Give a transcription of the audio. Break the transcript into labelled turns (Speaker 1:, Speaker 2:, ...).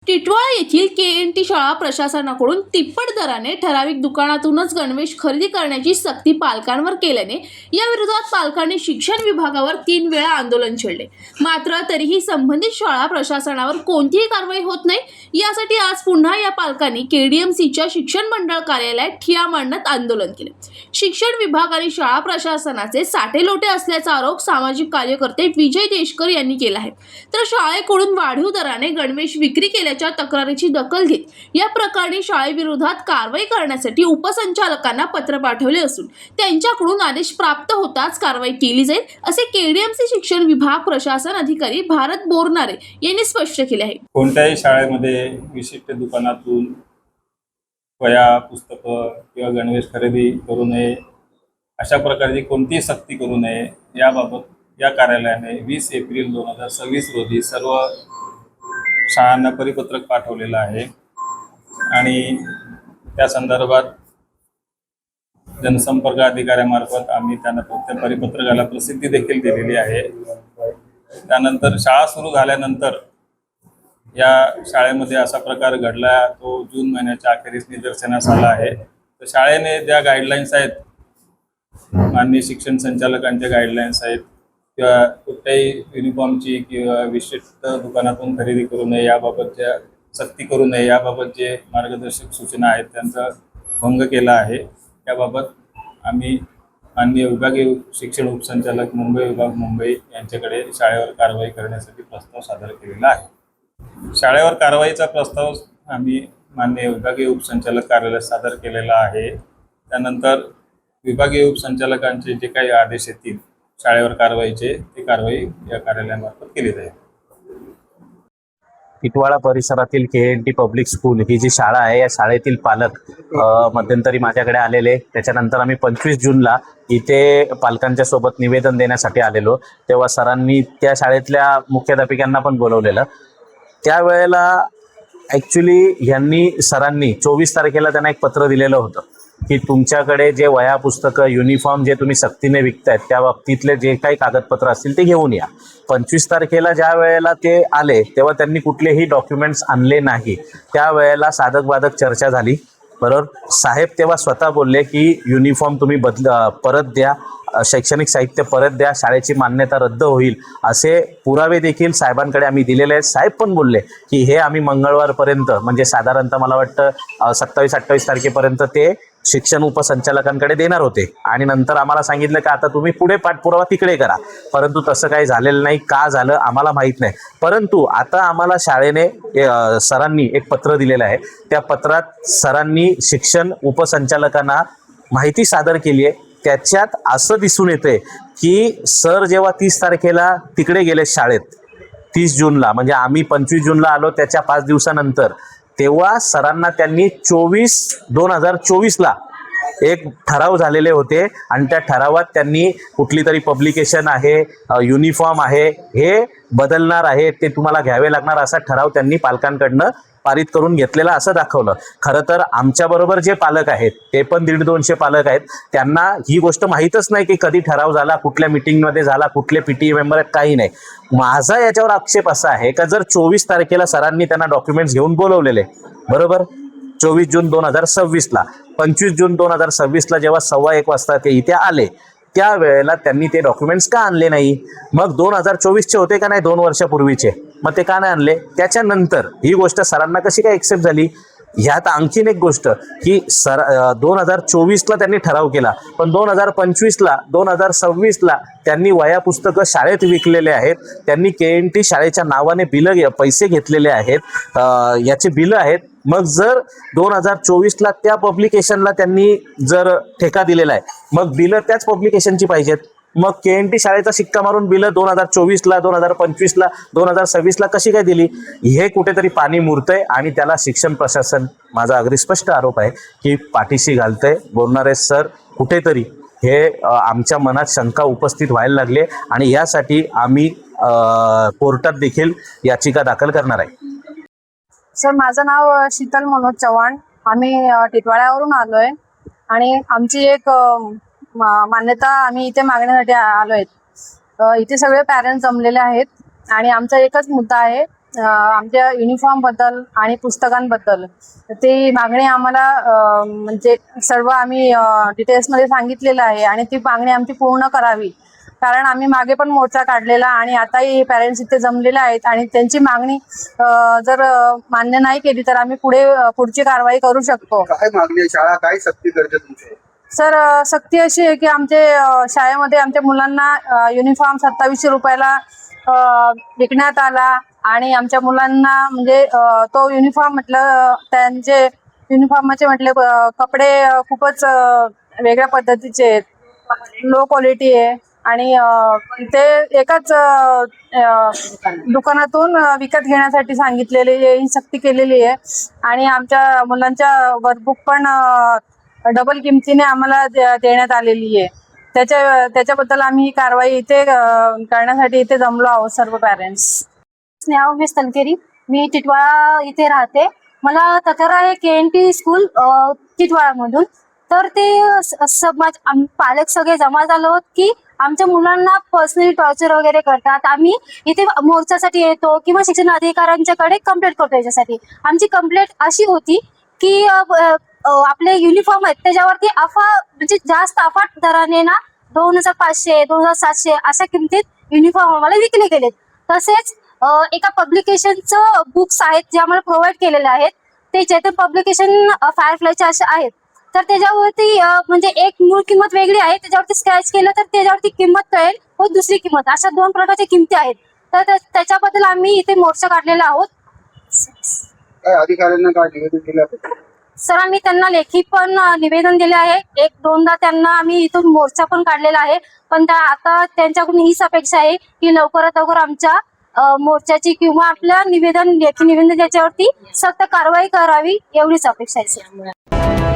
Speaker 1: टिटवाळा येथील KNT शाळा प्रशासनाकडून तिप्पट दराने ठराविक दुकानातूनच गणवेश खरेदी करण्याची सक्ती पालकांवर केल्याने या विरोधात पालकांनी शिक्षण विभागावर 3 वेळा आंदोलन छेडले. मात्र तरीही संबंधित शाळा प्रशासनावर कोणतीही कारवाई होत नाही. यासाठी आज पुन्हा या पालकांनी KDMCच्या शिक्षण मंडळ कार्यालयात ठिय्या मांडत आंदोलन केले. शिक्षण विभाग आणि शाळा प्रशासनाचे साटेलोटे असल्याचा आरोप सामाजिक कार्यकर्ते विजय देशकर यांनी केला आहे. तर शाळेकडून वाढीव दराने गणवेश विक्री केल्याच्या तक्रारीची दखल घेत या प्रकरणी शाळेविरोधात कारवाई करण्यासाठी उपसंचालकांना पत्र पाठवले असून त्यांच्याकडून आदेश प्राप्त होताच कारवाई केली जाईल, असे KDMC शिक्षण विभाग प्रशासन अधिकारी भारत बोरनारे यांनी स्पष्ट केले आहे.
Speaker 2: कोणत्याही शाळेमध्ये विशिष्ट दुकानातून वह्या, पुस्तकं किंवा गणवेश खरेदी करू नये, अशा प्रकारची कोणतीही सक्ती करू नये याबाबत या कार्यालयाने 20 एप्रिल 2026 रोजी सर्व शाळांना परिपत्रक पाठवलेलं आहे आणि त्या संदर्भात जनसंपर्क अधिकाऱ्यामार्फत आम्ही त्यांना त्या परिपत्रकाला प्रसिद्धी देखील दिलेली आहे. त्यानंतर शाळा सुरू झाल्यानंतर या शाळेमध्ये असा प्रकार घडला, तो जून महिन्याच्या अखेरीस निदर्शनास आला आहे. तर शाळेने ज्या गाईडलाईन्स आहेत, माननीय शिक्षण संचालकांच्या गाईडलाईन्स आहेत, किंवा कुठल्याही युनिफॉर्मची किंवा विशिष्ट दुकानातून खरेदी करू नये याबाबतच्या सक्ती करू नये याबाबत जे मार्गदर्शक सूचना आहेत त्यांचा भंग केला आहे. याबाबत आम्ही माननीय विभागीय शिक्षण उपसंचालक मुंबई विभाग मुंबई यांच्याकडे शाळेवर कारवाई करण्यासाठी प्रस्ताव सादर केलेला आहे. शाळेवर कारवाईचा प्रस्ताव आम्ही माननीय विभागीय उपसंचालक कार्यालयात सादर केलेला आहे. त्यानंतर विभागीय उपसंचालकांचे जे काही आदेश येतील शाळेवर कारवाईचे, ती कारवाई या कार्यालयामार्फत केली जाईल.
Speaker 3: टिटवाळा परिसरातील KNT पब्लिक स्कूल ही जी शाळा आहे, या शाळेतील पालक मध्यंतरी माझ्याकडे आलेले. त्याच्यानंतर आम्ही 25 जूनला इथे पालकांच्या सोबत निवेदन देण्यासाठी आलेलो. तेव्हा सरांनी त्या शाळेतल्या मुख्याध्यापिकांना पण बोलवलेलं. त्यावेळेला ॲक्च्युली सरांनी 24 तारखेला त्यांना एक पत्र दिलेलं होतं की तुमच्याकडे जे वह्या, पुस्तकं, युनिफॉर्म जे तुम्ही सक्तीने विकतायत त्या बाबतीतले जे काही कागदपत्र असतील ते घेऊन या. 25 तारखेला ज्या वेळेला ते आले तेव्हा त्यांनी कुठलेही डॉक्युमेंट्स आणले नाही. त्यावेळेला साधक बाधक चर्चा झाली, बरोबर. साहेब तेव्हा स्वतः बोलले की युनिफॉर्म तुम्ही परत द्या, शैक्षणिक साहित्य परत द्या, शाळेची मान्यता रद्द होईल, असे पुरावे देखील साहेबांकडे आम्ही दिलेले आहेत. साहेब पण बोलले की हे आम्ही मंगळवारपर्यंत, म्हणजे साधारणतः मला वाटतं 27-28 तारखेपर्यंत ते शिक्षण उपसंचालकांकडे देणार होते आणि नंतर आम्हाला सांगितलं की आता तुम्ही पुढे पाठपुरावा तिकडे करा. परंतु तसं काही झालेलं नाही. का झालं आम्हाला माहीत नाही. परंतु आता आम्हाला शाळेने सरांनी एक पत्र दिलेलं आहे. त्या पत्रात सरांनी शिक्षण उपसंचालकांना माहिती सादर केली आहे. त्याच्यात असं दिसून येतंय की सर जेव्हा 30 तारखेला तिकडे गेले शाळेत, 30 जूनला, म्हणजे आम्ही 25 जूनला आलो त्याच्या 5 दिवसानंतर, तेव्हा सरांना त्यांनी 2024ला एक ठराव झालेले होते आणि त्या ठरावात त्यांनी कुठली तरी पब्लिकेशन आहे, युनिफॉर्म आहे, हे बदलणार आहे, ते तुम्हाला घ्यावे लागणार, असा ठराव त्यांनी पालकांकडनं पारित करून घेतलेला असं दाखवलं. खरं तर आमच्याबरोबर जे पालक आहेत ते पण 150-200 पालक आहेत. त्यांना ही गोष्ट माहीतच नाही की कधी ठराव झाला, कुठल्या मिटिंगमध्ये झाला, कुठले PTA मेंबर आहेत, काही नाही. माझा याच्यावर आक्षेप असा आहे का जर 24 तारखेला सरांनी त्यांना डॉक्युमेंट्स घेऊन बोलवलेले, बरोबर, 24 जून 2026ला, 25 जून 2026ला जेव्हा 1:15 वाजता ते इथे आले त्यावेळेला त्यांनी ते डॉक्युमेंट्स का आणले नाही? मग 2024चे होते का नाही, 2 वर्षापूर्वीचे, मग ते का नाही आणले? त्याच्यानंतर ही गोष्ट सरांना कशी काय एक्सेप्ट झाली? ह्यात आणखीन एक गोष्ट की 2024ला त्यांनी ठराव केला, पण 2025ला 2026ला त्यांनी वह्या पुस्तकं शाळेत विकलेले आहेत. त्यांनी KNT शाळेच्या नावाने पैसे घेतलेले आहेत, याचे बिलं आहेत. मग जर 2024ला त्या पब्लिकेशनला त्यांनी जर ठेका दिलेला आहे, मग बिलं त्याच पब्लिकेशनची पाहिजेत. मग KNT शाळेचा शिक्का मारून बिलं 2024ला, 2025ला, 2026ला कशी काय दिली? हे कुठेतरी पाणी मुरतंय आणि त्याला शिक्षण प्रशासन, माझा अगदी स्पष्ट आरोप आहे की पाठीशी घालतंय. बोलणारे सर कुठेतरी हे आमच्या मनात शंका उपस्थित व्हायला लागले आणि यासाठी आम्ही कोर्टात देखील याचिका दाखल करणार आहे.
Speaker 4: सर, माझं नाव शीतल मनोज चव्हाण. आम्ही टिटवाळ्यावरून आलोय आणि आमची एक मान्यता आम्ही इथे मागण्यासाठी आलो आहेत. इथे सगळे पॅरेंट्स जमलेले आहेत आणि आमचा एकच मुद्दा आहे आमच्या युनिफॉर्म बद्दल आणि पुस्तकांबद्दल ती मागणी आम्हाला म्हणजे सर्व आम्ही डिटेल्समध्ये सांगितलेलं आहे आणि ती मागणी आमची पूर्ण करावी. कारण आम्ही मागे पण मोर्चा काढलेला आणि आताही पॅरेंट्स इथे जमलेले आहेत आणि त्यांची मागणी जर मान्य नाही केली तर आम्ही पुढची कारवाई करू शकतो.
Speaker 5: काय मागणी आहे? शाळा काय सक्ती करते तुमची?
Speaker 4: सर, सक्ती अशी आहे की आमचे शाळेमध्ये आमच्या मुलांना युनिफॉर्म 2700 रुपयाला विकण्यात आला आणि आमच्या मुलांना म्हणजे तो युनिफॉर्म म्हटलं त्यांचे युनिफॉर्मचे म्हटले कपडे खूपच वेगळ्या पद्धतीचे आहेत, लो क्वालिटी आहे आणि ते एकाच दुकानातून विकत घेण्यासाठी सांगितलेली ही सक्ती केलेली आहे आणि आमच्या मुलांच्या वर्कबुक पण डबल किमतीने आम्हाला देण्यात आलेली आहे. त्याच्याबद्दल आम्ही ही कारवाई इथे करण्यासाठी इथे जमलो आहोत सर्व पॅरेंट्स.
Speaker 6: स्नेहा उमेश तनकेरी, मी टिटवाळा इथे राहते. मला तक्रार आहे KNT स्कूल टिटवाळामधून. तर ते समाज पालक सगळे जमा झालो आहोत की आमच्या मुलांना पर्सनली टॉर्चर वगैरे करतात. आम्ही इथे मोर्चासाठी येतो किंवा शिक्षण अधिकाऱ्यांच्याकडे कंप्लेंट करतो. याच्यासाठी आमची कंप्लेंट अशी होती की आपले युनिफॉर्म आहेत त्याच्यावरती म्हणजे जास्त अफाट दराने ना 2500, 2700 अशा किमतीत युनिफॉर्म आम्हाला विकले गेलेत. तसेच एका पब्लिकेशनचं बुक्स आहेत जे आम्हाला प्रोव्हाइड केलेले आहेत. ते चेतन पब्लिकेशन फायरफ्लायचे असे आहेत. तर त्याच्यावरती म्हणजे एक मूळ किंमत वेगळी आहे, त्याच्यावरती स्क्रॅच केलं तर त्याच्यावरती किंमत कळेल व दुसरी किंमत, अशा 2 प्रकारच्या किमती आहेत. तर त्याच्याबद्दल आम्ही इथे मोर्चा काढलेला आहोत.
Speaker 5: काय अधिकाऱ्यांना काय निवेदन केलं?
Speaker 6: सर, आम्ही त्यांना लेखी पण निवेदन दिले आहे. 1-2दा त्यांना आम्ही इथून मोर्चा पण काढलेला आहे. पण आता त्यांच्याकडून हीच अपेक्षा आहे की लवकरात लवकर आमच्या मोर्चाची किंवा आपल्या लेखी निवेदन त्याच्यावरती सक्त कारवाई करावी, एवढीच अपेक्षा आहे.